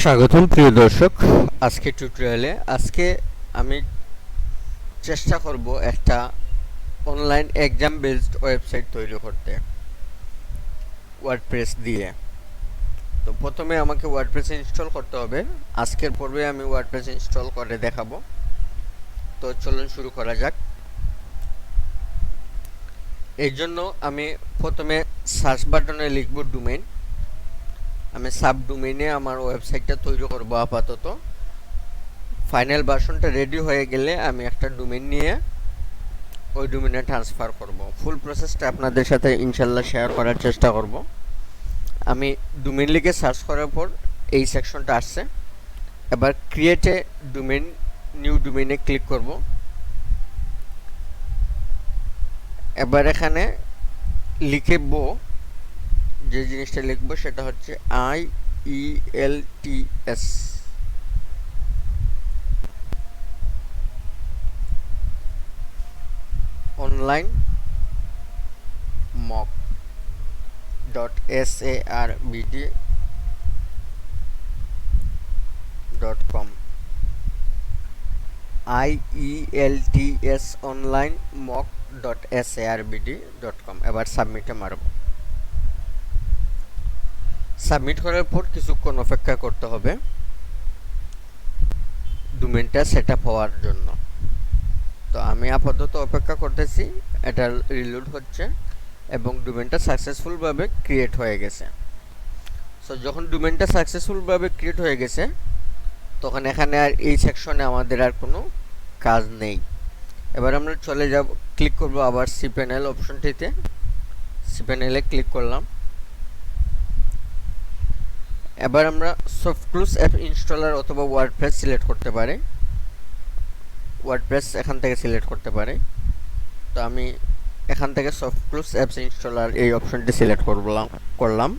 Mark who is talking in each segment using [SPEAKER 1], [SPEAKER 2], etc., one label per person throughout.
[SPEAKER 1] স্বাগতম প্রিয় দর্শক। আজকে টিউটোরিয়ালে আমি চেষ্টা করব একটা অনলাইন এক্সাম বেসড ওয়েবসাইট তৈরি করতে ওয়ার্ডপ্রেস দিয়ে। তো প্রথমে আমাকে ওয়ার্ডপ্রেস ইনস্টল করতে হবে। আজকের পর্বে আমি ওয়ার্ডপ্রেস ইনস্টল করে দেখাবো। তো চলুন শুরু করা যাক। এই জন্য আমি প্রথমে সার্চ বাটনে লিখব ডোমেইন। আমি সাব ডোমেইনে আমার ওয়েবসাইটটা তৈরি করব আপাতত। ফাইনাল ভার্সনটা রেডি হয়ে গেলে আমি একটা ডোমেইন নিয়ে ওই ডোমেইনে ট্রান্সফার করব। ফুল প্রসেসটা আপনাদের সাথে ইনশাল্লাহ শেয়ার করার চেষ্টা করব। আমি ডোমেইন লিখে সার্চ করার পর এই সেকশনটা আসছে। এবার ক্রিয়েট এ ডোমেইন, নিউ ডোমেইনে ক্লিক করব। এবার এখানে লিখব, যে জিনিসটা লিখব সেটা হচ্ছে IELTS online mock.sarbd.com IELTS online mock.sarbd.com। এবার সাবমিটে মারব। সাবমিট করার পর কিছুক্ষণ অপেক্ষা করতে হবে ডোমেইনটা সেটআপ হওয়ার জন্য। তো আমি আপাতত অপেক্ষা করতেছি, এটা রিলোড হচ্ছে এবং ডোমেইনটা সাকসেসফুলভাবে ক্রিয়েট হয়ে গেছে। সো যখন ডোমেইনটা সাকসেসফুলভাবে ক্রিয়েট হয়ে গেছে তখন এখানে আর এই সেকশনে আমাদের আর কোনো কাজ নেই। এবার আমরা চলে যাব, ক্লিক করব আবার cpanel অপশনটিতে। cpanel-এ ক্লিক করলাম। এবার আমরা সফটক্লুজ অ্যাপ ইনস্টলার অথবা ওয়ার্ডপ্রেস সিলেক্ট করতে পারি। ওয়ার্ডপ্রেস এখান থেকে সিলেক্ট করতে পারি। তো আমি এখান থেকে সফটক্লুজ অ্যাপস ইনস্টলার এই অপশনটি সিলেক্ট করলাম।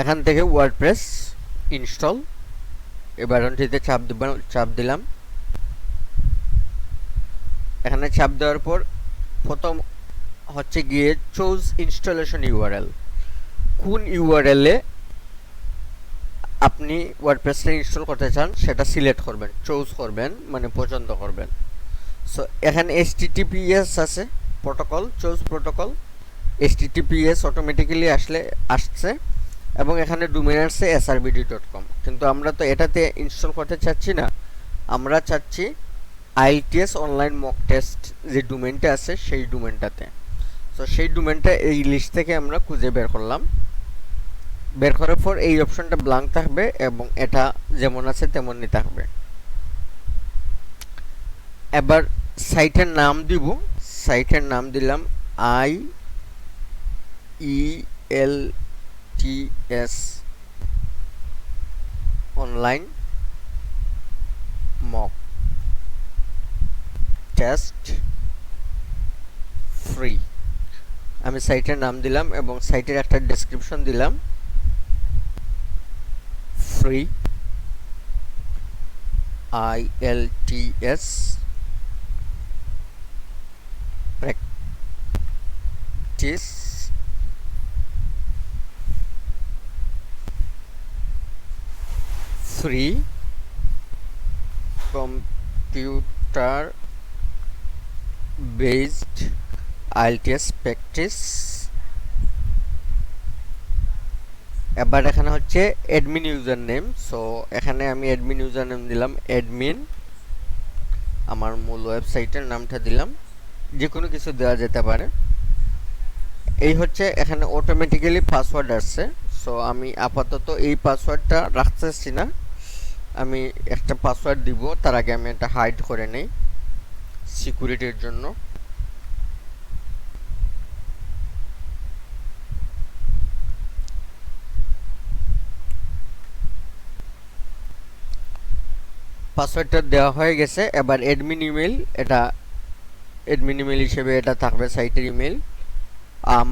[SPEAKER 1] এখান থেকে ওয়ার্ডপ্রেস ইনস্টল এই বাটনটিতে চাপ দিলাম। এখানে চাপ দেওয়ার পর প্রথম হচ্ছে গিয়ে চুজ ইনস্টলেশন ইউআরএল। কোন ইউআরএল-এ আপনি ওয়ার্ডপ্রেসটা ইনস্টল করতে চান সেটা সিলেক্ট করবেন, চুজ করবেন, মানে পছন্দ করবেন। সো এখানে HTTPS আছে, protocol, choose protocol. HTTPS automatically আসছে এবং এখানে ডোমেইন আসছে srbd.com। কিন্তু আমরা তো এটাতে ইনস্টল করতে চাচ্ছি না, আমরা চাচ্ছি IELTS অনলাইন মক টেস্ট যে ডোমেইনটা আছে সেই ডোমেইনটাতে। সো সেই ডোমেইনটা এই লিস্ট থেকে আমরা খুঁজে বের করলাম। বের করার পর এই অপশনটা ব্ল্যাঙ্ক থাকবে এবং এটা যেমন আছে তেমনই থাকবে। এবার সাইটের নাম দিব। সাইটের নাম দিলাম IELTS online mock test free. আমি সাইটের নাম দিলাম এবং সাইটের একটা ডেসক্রিপশন দিলাম, free IELTS practice free computer based IELTS practice। এবার এখানে হচ্ছে অ্যাডমিন ইউজার নেম। সো এখানে আমি অ্যাডমিন ইউজার নেম দিলাম অ্যাডমিন, আমার মূল ওয়েবসাইটের নামটা দিলাম, যে কোনো কিছু দেওয়া যেতে পারে। এই হচ্ছে এখানে অটোমেটিক্যালি পাসওয়ার্ড আসছে। সো আমি আপাতত এই পাসওয়ার্ডটা রাখতেছি না, আমি একটা পাসওয়ার্ড দিব। তার আগে আমি এটা হাইড করে নেই সিকিউরিটির জন্য। পাসওয়ার্ডটা দেওয়া হয়ে গেছে। এবার অ্যাডমিন ইমেল, এটা অ্যাডমিন ইমেল হিসেবে এটা থাকবে সাইটের ইমেল।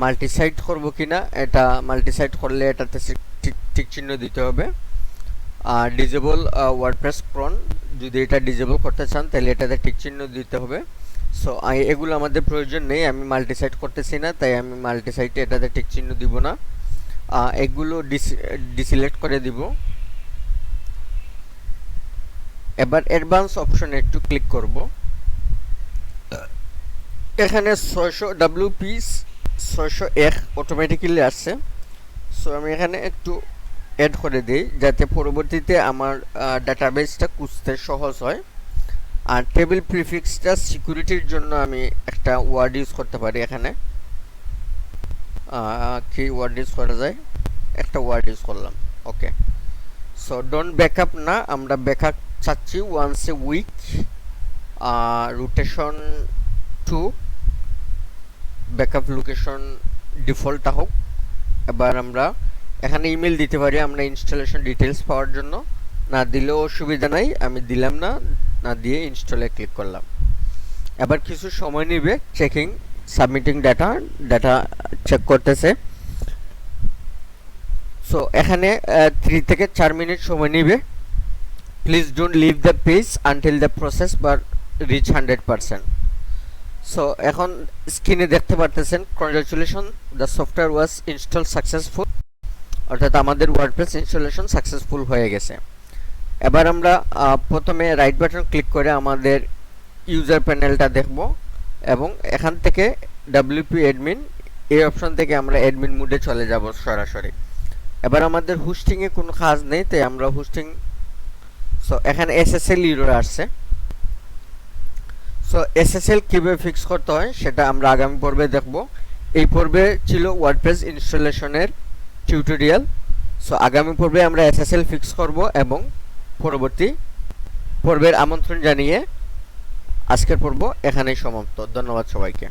[SPEAKER 1] মাল্টি সাইট করব কিনা, এটা মাল্টি সাইট করলে এটাতে টিক চিহ্ন দিতে হবে। আর ডিজেবল ওয়ার্ডপ্রেস ক্রন, যদি এটা ডিজেবল করতে চান তাহলে এটাতে টিক চিহ্ন দিতে হবে। সো এগুলো আমাদের প্রয়োজন নেই, আমি মাল্টি সাইট করতেছি না, তাই আমি মাল্টি সাইটে এটাতে টিক চিহ্ন দিব না। এগুলো ডিসিলেক্ট করে দিব। এবার অ্যাডভান্স অপশনে একটু ক্লিক করব। এখানে 600 WP 601 অটোমেটিক্যালি আসছে। সো আমি এখানে একটু অ্যাড করে দিই যাতে পরবর্তীতে আমার ডাটাবেসটা খুঁজতে সহজ হয়। আর টেবিল প্রিফিক্সটা সিকিউরিটির জন্য আমি একটা ওয়ার্ড ইউজ করতে পারি। এখানে কি ওয়ার্ড ইউজ করা যায়, একটা ওয়ার্ড ইউজ করলাম। ওকে, সো ডোন্ট ব্যাকআপ না, আমরা ব্যাকআপ চাচ্ছি once a week, rotation to backup location ডিফল্টটা হোক। এবার আমরা এখানে ইমেল দিতে পারি আমরা ইনস্টলেশন ডিটেলস পাওয়ার জন্য, না দিলেও অসুবিধা নাই, আমি দিলাম না, না দিয়ে ইনস্টলে ক্লিক করলাম। এবার কিছু সময় নেবে চেকিং সাবমিটিং ডাটা চেক করতেছে। সো এখানে 3 থেকে 4 মিনিট সময় নেবে। Please don't leave the page until the process bar reach 100%। So এখন স্ক্রিনে দেখতে পারতেছেন congratulation the software was install successful, অর্থাৎ আমাদের ওয়ার্ডপ্রেস ইনস্টলেশন সাকসেসফুল হয়ে গেছে। এবার আমরা প্রথমে রাইট বাটন ক্লিক করে আমাদের ইউজার প্যানেলটা দেখব এবং এখান থেকে WP অ্যাডমিন এই অপশন থেকে আমরা অ্যাডমিন মোডে চলে যাব সরাসরি। এবার আমাদের হোস্টিংয়ে কোনো কাজ নেই, তাই আমরা হোস্টিং, সো এখানে SSL এরর আসছে। সো SSL কীভাবে ফিক্স করতে হয় সেটা আমরা আগামী পর্বে দেখব। এই পর্বে ছিল ওয়ার্ডপ্রেস ইনস্টলেশনের টিউটোরিয়াল। সো আগামী পর্বে আমরা SSL ফিক্স করব এবং পরবর্তী পর্বের আমন্ত্রণ জানিয়ে আজকের পর্ব এখানেই সমাপ্ত। ধন্যবাদ সবাইকে।